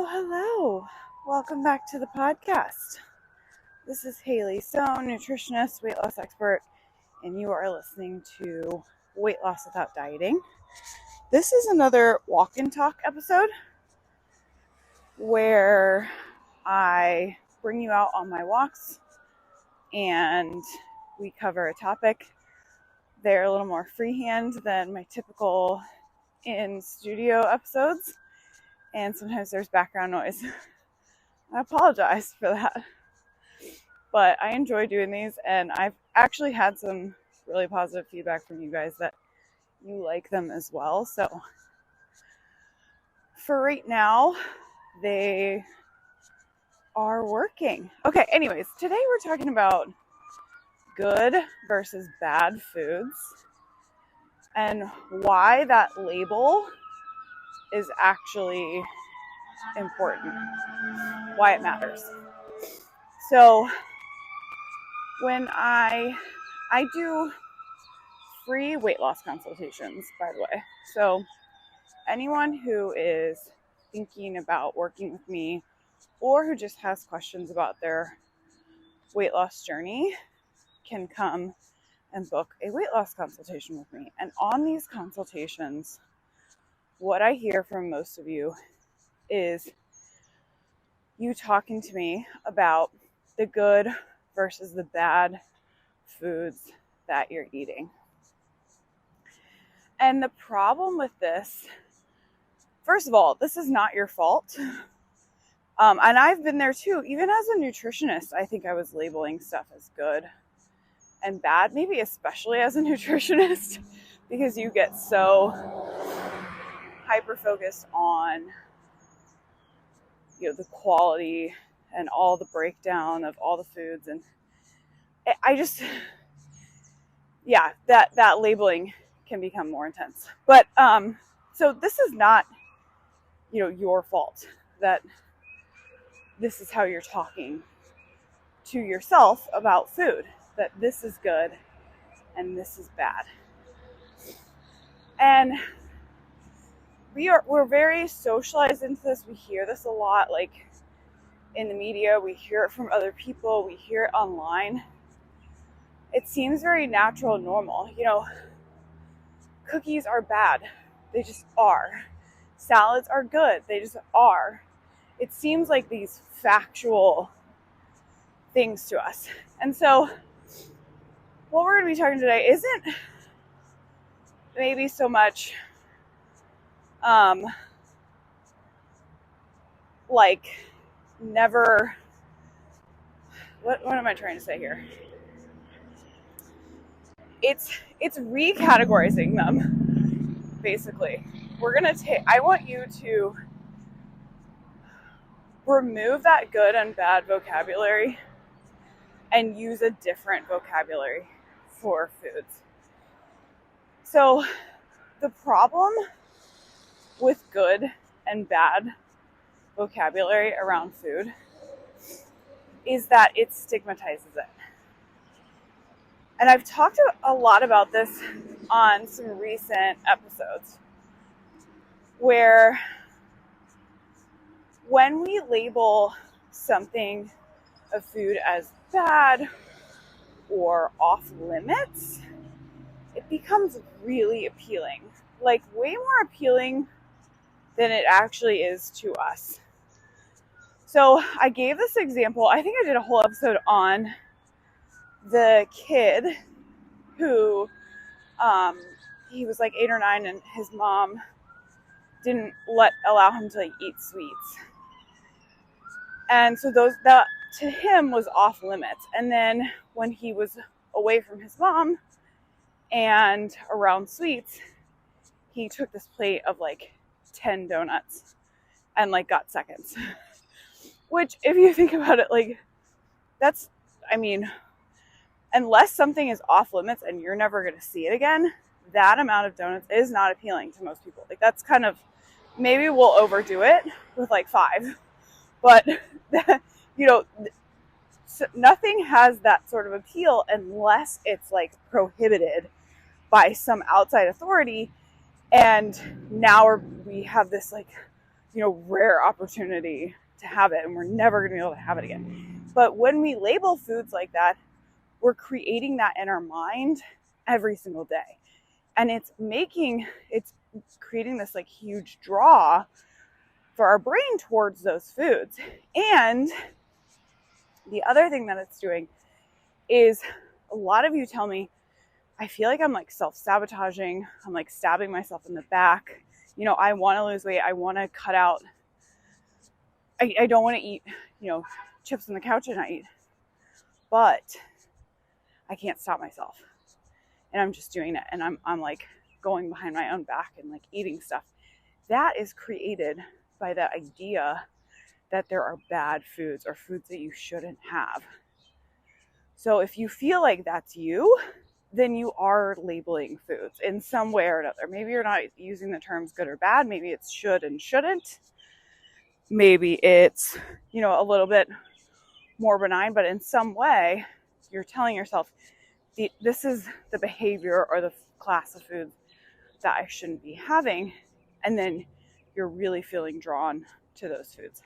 Hello. Welcome back to the podcast. This is Haley Stone, nutritionist, weight loss expert, and you are listening to Weight Loss Without Dieting. This is another walk and talk episode where I bring you out on my walks and we cover a topic. They're a little more freehand than my typical in-studio episodes. And sometimes there's background noise. I apologize for that. But I enjoy doing these, and I've actually had some really positive feedback from you guys that you like them as well. So for right now, they are working. Okay, anyways, today we're talking about good versus bad foods and why that label is actually important, why it matters. So when I do free weight loss consultations, by the way. So anyone who is thinking about working with me or who just has questions about their weight loss journey can come and book a weight loss consultation with me. And on these consultations, what I hear from most of you is you talking to me about the good versus the bad foods that you're eating. And the problem with this, first of all, this is not your fault. And I've been there too. Even as a nutritionist, I think I was labeling stuff as good and bad, maybe especially as a nutritionist, because you get so hyper-focused on, the quality and all the breakdown of all the foods. And I just, that labeling can become more intense. But, so this is not, your fault that this is how you're talking to yourself about food, that this is good and this is bad. And we're very socialized into this. We hear this a lot, like in the media, we hear it from other people, we hear it online. It seems very natural and normal. Cookies are bad. They just are. Salads are good. They just are. It seems like these factual things to us. And so what we're going to be talking today isn't maybe so much never, what am I trying to say here? It's recategorizing them, basically. I want you to remove that good and bad vocabulary and use a different vocabulary for foods. So the problem with good and bad vocabulary around food is that it stigmatizes it. And I've talked a lot about this on some recent episodes where when we label something of food as bad or off limits, it becomes really appealing, like way more appealing than it actually is to us. So I gave this example. I think I did a whole episode on the kid who, he was like 8 or 9 and his mom didn't allow him to eat sweets. And so that to him was off limits. And then when he was away from his mom and around sweets, he took this plate of 10 donuts and got seconds. Which, if you think about it, unless something is off limits and you're never going to see it again, that amount of donuts is not appealing to most people. That's kind of, maybe we'll overdo it with 5, but nothing has that sort of appeal unless it's prohibited by some outside authority. And now we have this rare opportunity to have it, and we're never going to be able to have it again. But when we label foods like that, we're creating that in our mind every single day. And it's creating this like huge draw for our brain towards those foods. And the other thing that it's doing is, a lot of you tell me, I feel like I'm like self-sabotaging. I'm like stabbing myself in the back. I want to lose weight. I want to cut out. I don't want to eat, chips on the couch at night, but I can't stop myself. And I'm just doing it. And I'm like going behind my own back and like eating stuff. That is created by the idea that there are bad foods or foods that you shouldn't have. So if you feel like that's you, then you are labeling foods in some way or another. Maybe you're not using the terms good or bad. Maybe it's should and shouldn't. Maybe it's, a little bit more benign, but in some way you're telling yourself, this is the behavior or the class of food that I shouldn't be having. And then you're really feeling drawn to those foods.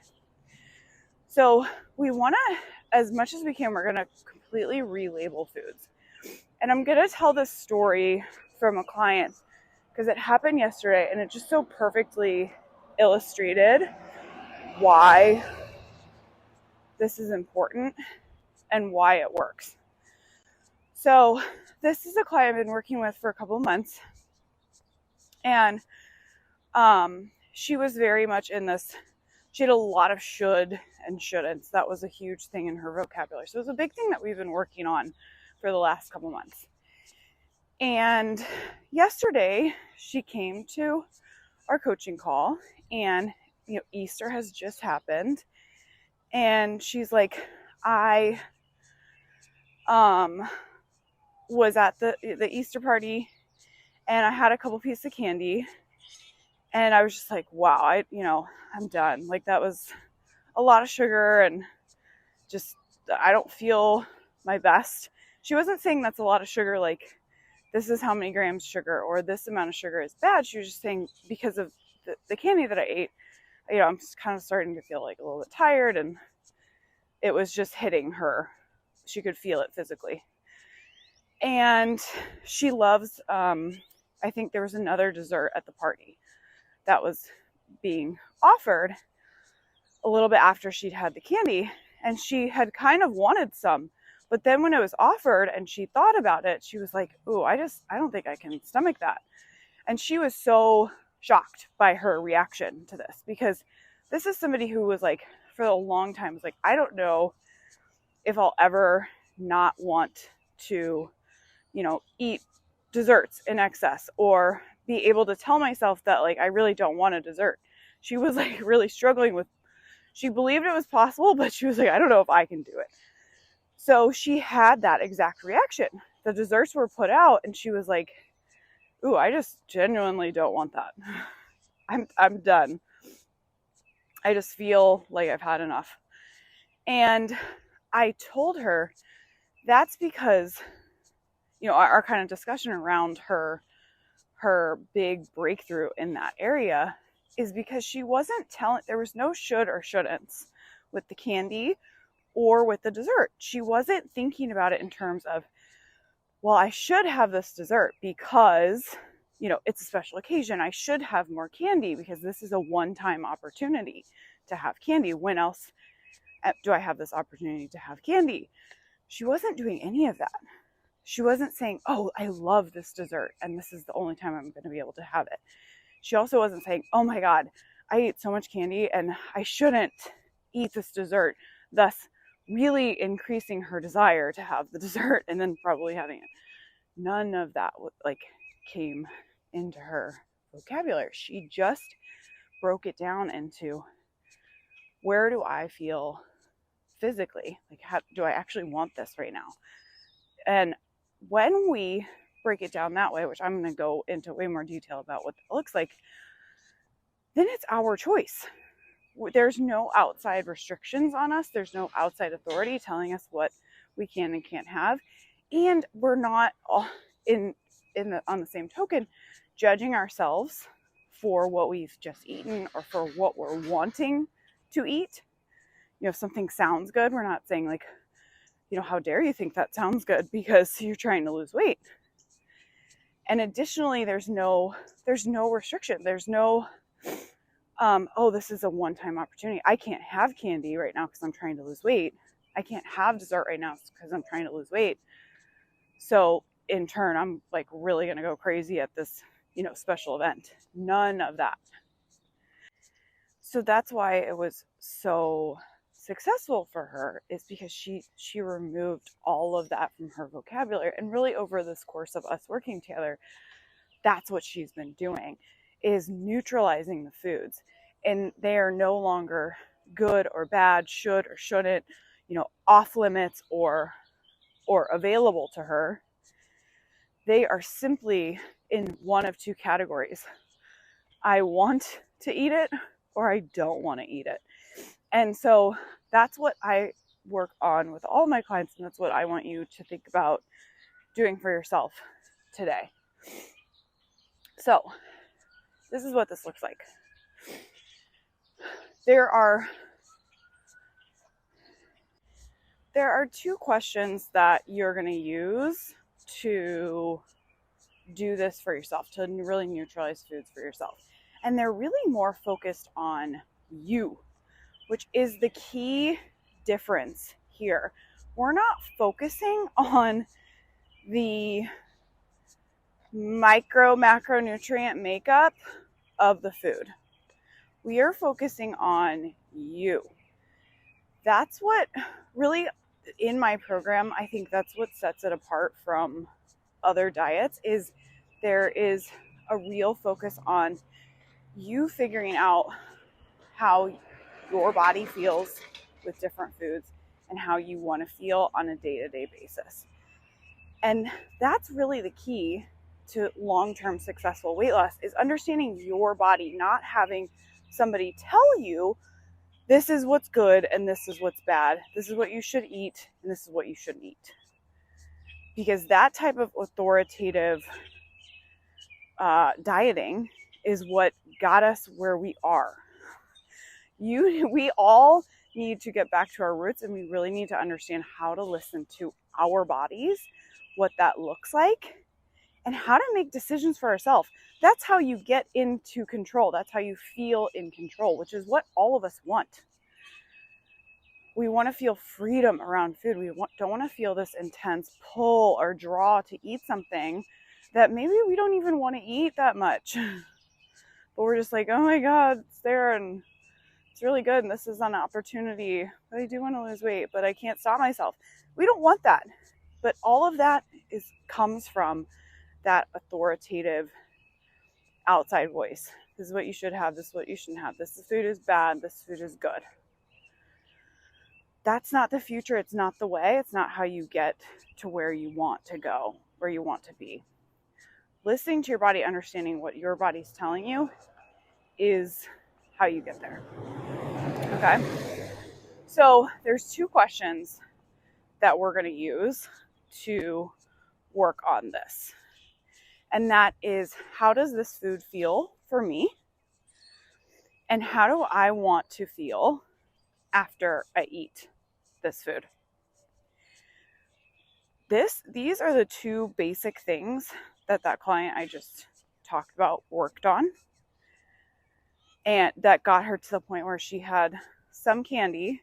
So we want to, as much as we can, we're going to completely relabel foods. And I'm going to tell this story from a client because it happened yesterday, and it just so perfectly illustrated why this is important and why it works. So this is a client I've been working with for a couple of months, and she was very much in this. She had a lot of should and shouldn'ts. That was a huge thing in her vocabulary. So it was a big thing that we've been working on for the last couple months. And yesterday she came to our coaching call, and Easter has just happened, and she's like, I was at the Easter party, and I had a couple pieces of candy, and I was just like, wow, I'm done. Like, that was a lot of sugar, and just, I don't feel my best. She wasn't saying that's a lot of sugar, like this is how many grams sugar or this amount of sugar is bad. She was just saying because of the candy that I ate, I'm just kind of starting to feel like a little bit tired, and it was just hitting her. She could feel it physically. And she loves, I think there was another dessert at the party that was being offered a little bit after she'd had the candy, and she had kind of wanted some, but then when it was offered and she thought about it, she was like, ooh, I don't think I can stomach that. And she was so shocked by her reaction to this, because this is somebody who was like, for a long time, was like, I don't know if I'll ever not want to, eat desserts in excess, or be able to tell myself that like I really don't want a dessert. She was like really struggling with, she believed it was possible, but she was like, I don't know if I can do it. So she had that exact reaction. The desserts were put out, and she was like, ooh, I just genuinely don't want that. I'm done. I just feel like I've had enough. And I told her that's because, our kind of discussion around her big breakthrough in that area is because she wasn't there was no should or shouldn'ts with the candy or with the dessert. She wasn't thinking about it in terms of, well, I should have this dessert because, it's a special occasion. I should have more candy because this is a one-time opportunity to have candy. When else do I have this opportunity to have candy? She wasn't doing any of that. She wasn't saying, oh, I love this dessert, and this is the only time I'm going to be able to have it. She also wasn't saying, oh my God, I ate so much candy and I shouldn't eat this dessert, thus really increasing her desire to have the dessert and then probably having it. None of that came into her vocabulary. She just broke it down into, where do I feel physically? Like, how do I actually want this right now? And when we break it down that way, which I'm going to go into way more detail about what that looks like, then it's our choice. There's no outside restrictions on us. There's no outside authority telling us what we can and can't have. And we're not on the same token judging ourselves for what we've just eaten or for what we're wanting to eat. If something sounds good, we're not saying like, how dare you think that sounds good because you're trying to lose weight. And additionally, there's no restriction. There's no, this is a one-time opportunity. I can't have candy right now because I'm trying to lose weight. I can't have dessert right now because I'm trying to lose weight. So in turn, I'm like really going to go crazy at this, special event. None of that. So that's why it was so successful for her, is because she removed all of that from her vocabulary. And really over this course of us working together, that's what she's been doing, is neutralizing the foods. And they are no longer good or bad, should or shouldn't, off limits or available to her. They are simply in one of two categories. I want to eat it or I don't want to eat it. And so that's what I work on with all my clients, and that's what I want you to think about doing for yourself today. So this is what this looks like. There are two questions that you're going to use to do this for yourself, to really neutralize foods for yourself. And they're really more focused on you, which is the key difference here. We're not focusing on the macronutrient makeup of the food. We are focusing on you. That's what really, in my program, I think that's what sets it apart from other diets, is there is a real focus on you figuring out how your body feels with different foods and how you want to feel on a day-to-day basis. And that's really the key to long-term successful weight loss, is understanding your body, not having somebody tell you this is what's good and this is what's bad. This is what you should eat and this is what you shouldn't eat. Because that type of authoritative dieting is what got us where we are. We all need to get back to our roots, and we really need to understand how to listen to our bodies, what that looks like, and how to make decisions for ourselves. That's how you get into control. That's how you feel in control, which is what all of us want. We want to feel freedom around food. We don't want to feel this intense pull or draw to eat something that maybe we don't even want to eat that much. But we're just like, oh my God, it's there and it's really good. And this is an opportunity, but I do want to lose weight, but I can't stop myself. We don't want that. But all of that comes from that authoritative outside voice. This is what you should have. This is what you shouldn't have. This food is bad. This food is good. That's not the future. It's not the way. It's not how you get to where you want to go, where you want to be. Listening to your body, understanding what your body's telling you is how you get there. Okay? So there's two questions that we're going to use to work on this. And that is, how does this food feel for me? And how do I want to feel after I eat this food? These are the two basic things that client I just talked about worked on, and that got her to the point where she had some candy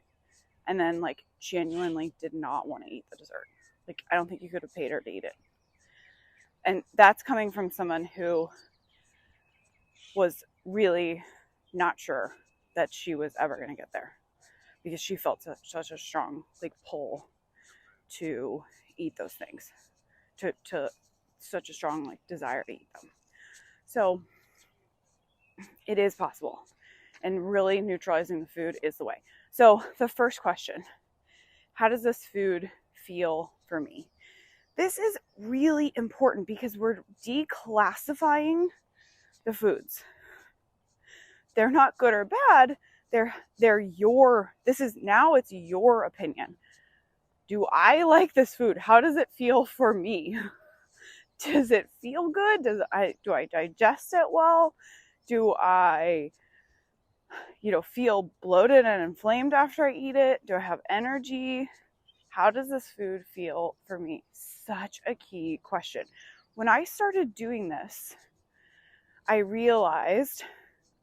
and then like genuinely did not want to eat the dessert. Like, I don't think you could have paid her to eat it. And that's coming from someone who was really not sure that she was ever going to get there, because she felt such a strong pull to eat those things, to such a strong desire to eat them. So it is possible, and really neutralizing the food is the way. So the first question, how does this food feel for me? This is really important because we're declassifying the foods. They're not good or bad. They're your, it's your opinion. Do I like this food? How does it feel for me? Does it feel good? Do I digest it well? Do I, feel bloated and inflamed after I eat it? Do I have energy? How does this food feel for me? Such a key question. When I started doing this, I realized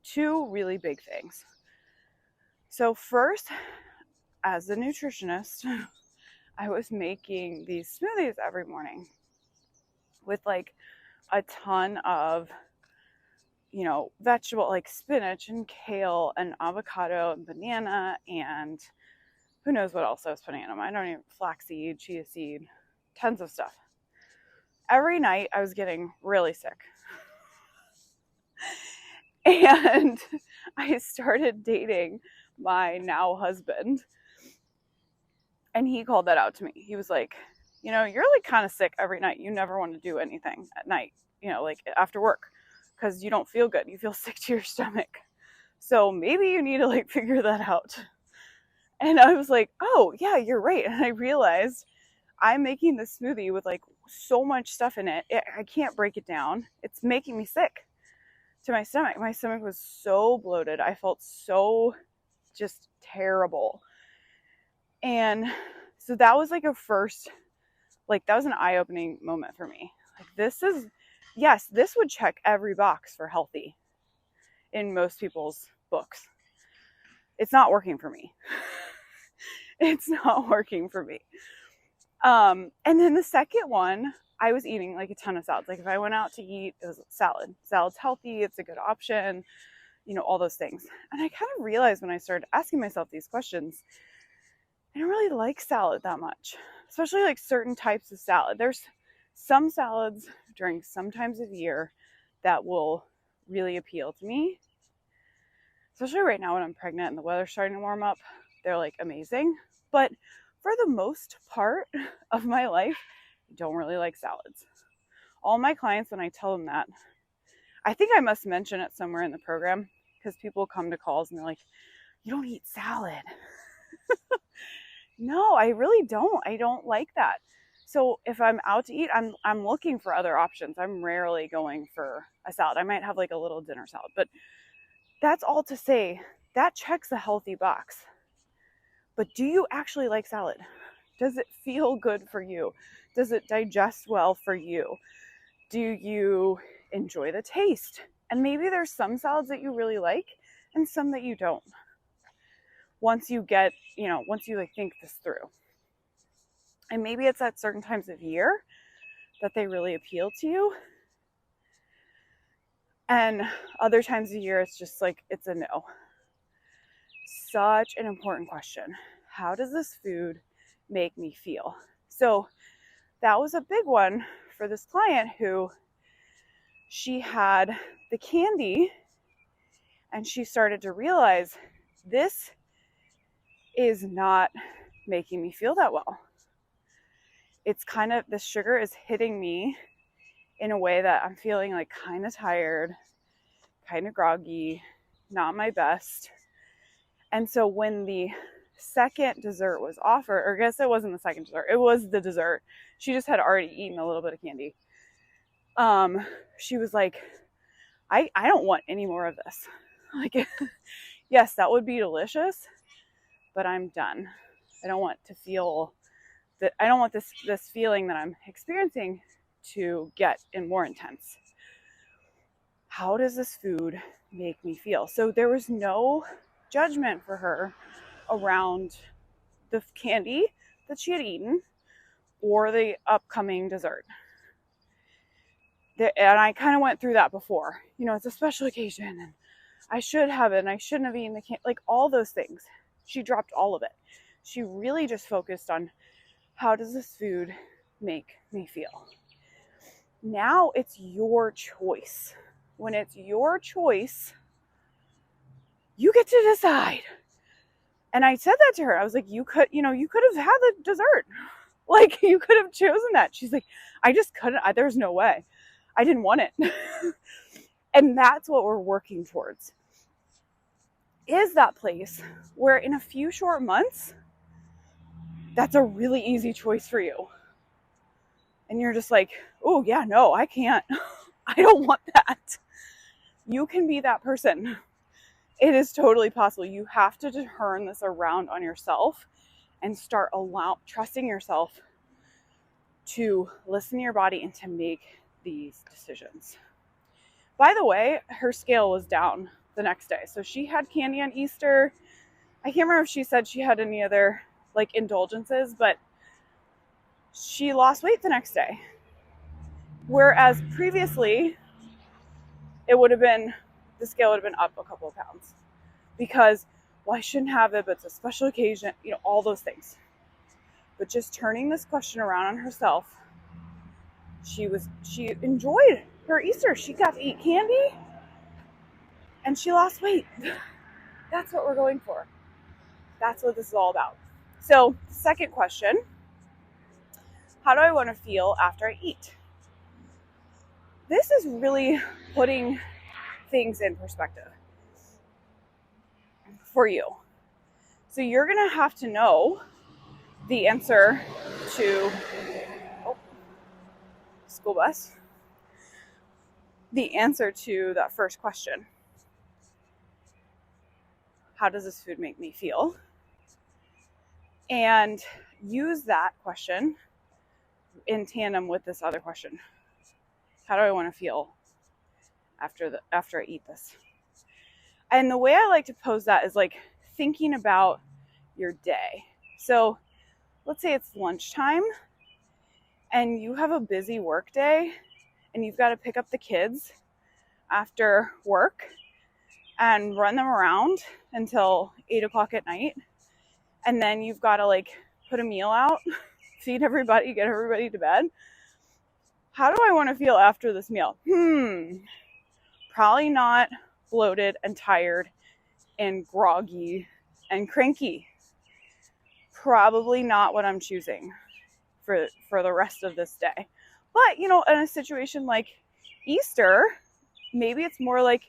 two really big things. So first, as a nutritionist, I was making these smoothies every morning with like a ton of, vegetable, like spinach and kale and avocado and banana and who knows what else I was putting in them. I don't even, flaxseed, chia seed, tons of stuff. Every night I was getting really sick. And I started dating my now husband. And he called that out to me. He was like, you're like kind of sick every night. You never want to do anything at night, like after work, because you don't feel good. You feel sick to your stomach. So maybe you need to like figure that out. And I was like, oh yeah, you're right. And I realized I'm making this smoothie with like so much stuff in it. I can't break it down. It's making me sick to my stomach. My stomach was so bloated. I felt so just terrible. And so that was like a first, like that was an eye-opening moment for me. Like this would check every box for healthy in most people's books. It's not working for me. It's not working for me. And then the second one, I was eating like a ton of salads. Like if I went out to eat, it was salad. Salad's healthy. It's a good option. All those things. And I kind of realized when I started asking myself these questions, I don't really like salad that much, especially like certain types of salad. There's some salads during some times of year that will really appeal to me, especially right now when I'm pregnant and the weather's starting to warm up. They're like amazing. But for the most part of my life, I don't really like salads. All my clients, when I tell them that, I think I must mention it somewhere in the program because people come to calls and they're like, you don't eat salad. No, I really don't. I don't like that. So if I'm out to eat, I'm looking for other options. I'm rarely going for a salad. I might have like a little dinner salad, but that's all to say that checks a healthy box. But do you actually like salad? Does it feel good for you? Does it digest well for you? Do you enjoy the taste? And maybe there's some salads that you really like and some that you don't. Once you like think this through. And maybe it's at certain times of year that they really appeal to you. And other times of year, it's just like, it's a no. Such an important question. How does this food make me feel? So that was a big one for this client who she had the candy and she started to realize this is not making me feel that well. It's kind of, the sugar is hitting me in a way that I'm feeling like kind of tired, kind of groggy, not my best. And so when the second dessert was offered, or I guess it wasn't the second dessert, it was the dessert. She just had already eaten a little bit of candy. She was like, I don't want any more of this. Like, yes, that would be delicious, but I'm done. I don't want to feel that. I don't want this feeling that I'm experiencing to get more intense. How does this food make me feel? So there was no judgment for her around the candy that she had eaten or the upcoming dessert. And I kind of went through that before. It's a special occasion and I should have it and I shouldn't have eaten the candy. Like all those things. She dropped all of it. She really just focused on how does this food make me feel? Now it's your choice. When it's your choice, you get to decide. And I said that to her. I was like, you could have had the dessert. Like you could have chosen that. She's like, I just couldn't. There's no way. I didn't want it. And that's what we're working towards. Is that place where in a few short months, that's a really easy choice for you. And you're just like, oh yeah, no, I can't. I don't want that. You can be that person. It is totally possible. You have to turn this around on yourself and start trusting yourself to listen to your body and to make these decisions. By the way, her scale was down the next day. So she had candy on Easter. I can't remember if she said she had any other like indulgences, but she lost weight the next day. Whereas previously, the scale would have been up a couple of pounds because, well, I shouldn't have it, but it's a special occasion, all those things. But just turning this question around on herself, she enjoyed her Easter. She got to eat candy and she lost weight. That's what we're going for. That's what this is all about. So, second question, how do I want to feel after I eat? This is really putting things in perspective for you. So you're going to have to know the answer to school bus. The answer to that first question. How does this food make me feel? And use that question in tandem with this other question. How do I want to feel after I eat this? And the way I like to pose that is like thinking about your day. So let's say it's lunchtime and you have a busy work day and you've got to pick up the kids after work and run them around until 8 o'clock at night. And then you've got to like put a meal out, feed everybody, get everybody to bed. How do I want to feel after this meal? Probably not bloated and tired and groggy and cranky. Probably not what I'm choosing for the rest of this day. But, in a situation like Easter, maybe it's more like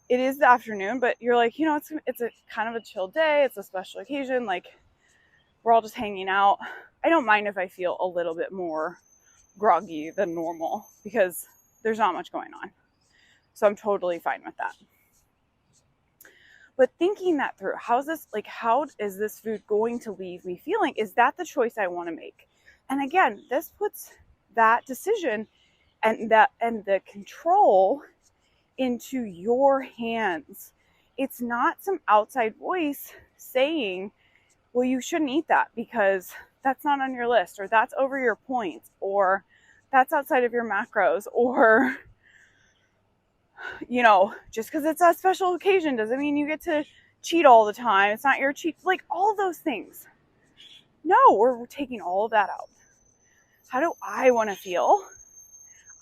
it is the afternoon, but you're like, it's a kind of a chill day. It's a special occasion. Like we're all just hanging out. I don't mind if I feel a little bit more groggy than normal because there's not much going on. So I'm totally fine with that. But thinking that through, how is this food going to leave me feeling? Is that the choice I want to make? And again, this puts that decision and the control into your hands. It's not some outside voice saying, well, you shouldn't eat that because that's not on your list, or that's over your points, or that's outside of your macros, or just because it's a special occasion doesn't mean you get to cheat all the time. It's not your cheat, like all those things. No, we're taking all of that out. How do I want to feel?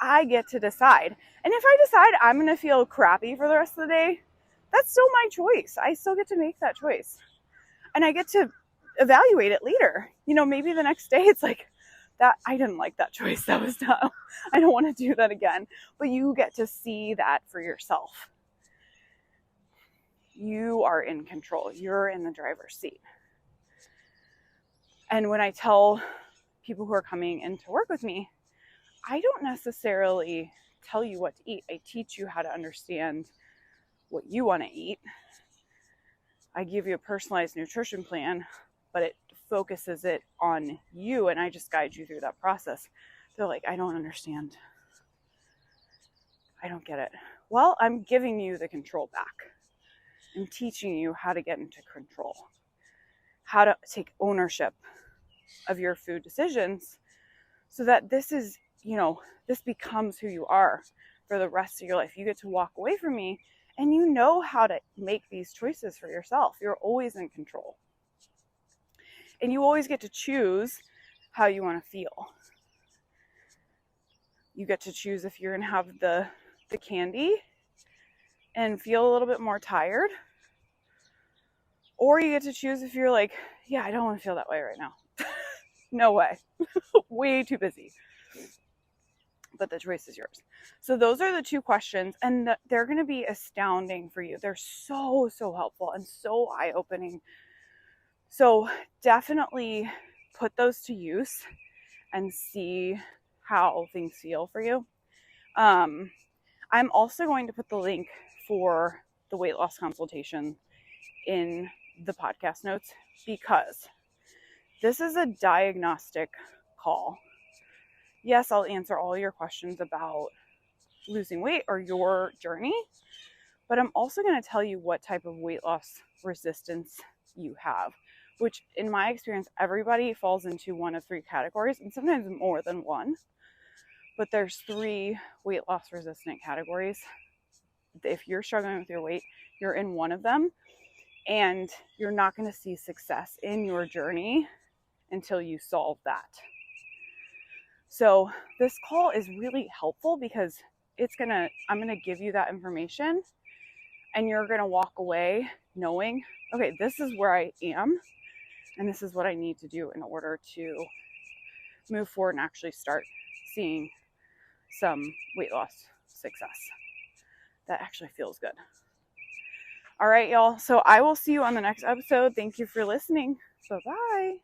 I get to decide. And if I decide I'm going to feel crappy for the rest of the day, that's still my choice. I still get to make that choice. And I get to evaluate it later. Maybe the next day it's like, that I didn't like that choice. That was not, I don't want to do that again. But you get to see that for yourself. You are in control. You're in the driver's seat. And when I tell people who are coming in to work with me, I don't necessarily tell you what to eat. I teach you how to understand what you want to eat. I give you a personalized nutrition plan, but it focuses it on you, and I just guide you through that process. They're like, I don't understand. I don't get it. Well, I'm giving you the control back. I'm teaching you how to get into control, how to take ownership of your food decisions so that this is, this becomes who you are for the rest of your life. You get to walk away from me and you know how to make these choices for yourself. You're always in control. And you always get to choose how you want to feel. You get to choose if you're going to have the candy and feel a little bit more tired. Or you get to choose if you're like, yeah, I don't want to feel that way right now. No way. Way too busy. But the choice is yours. So those are the two questions, and they're going to be astounding for you. They're so, so helpful and so eye-opening. So definitely put those to use and see how things feel for you. I'm also going to put the link for the weight loss consultation in the podcast notes because this is a diagnostic call. Yes, I'll answer all your questions about losing weight or your journey, but I'm also going to tell you what type of weight loss resistance you have, which in my experience, everybody falls into one of three categories and sometimes more than one. But there's 3 weight loss resistant categories. If you're struggling with your weight, you're in one of them, and you're not going to see success in your journey until you solve that. So this call is really helpful because I'm going to give you that information, and you're going to walk away knowing, okay, this is where I am, and this is what I need to do in order to move forward and actually start seeing some weight loss success that actually feels good. All right, y'all. So I will see you on the next episode. Thank you for listening. Bye-bye.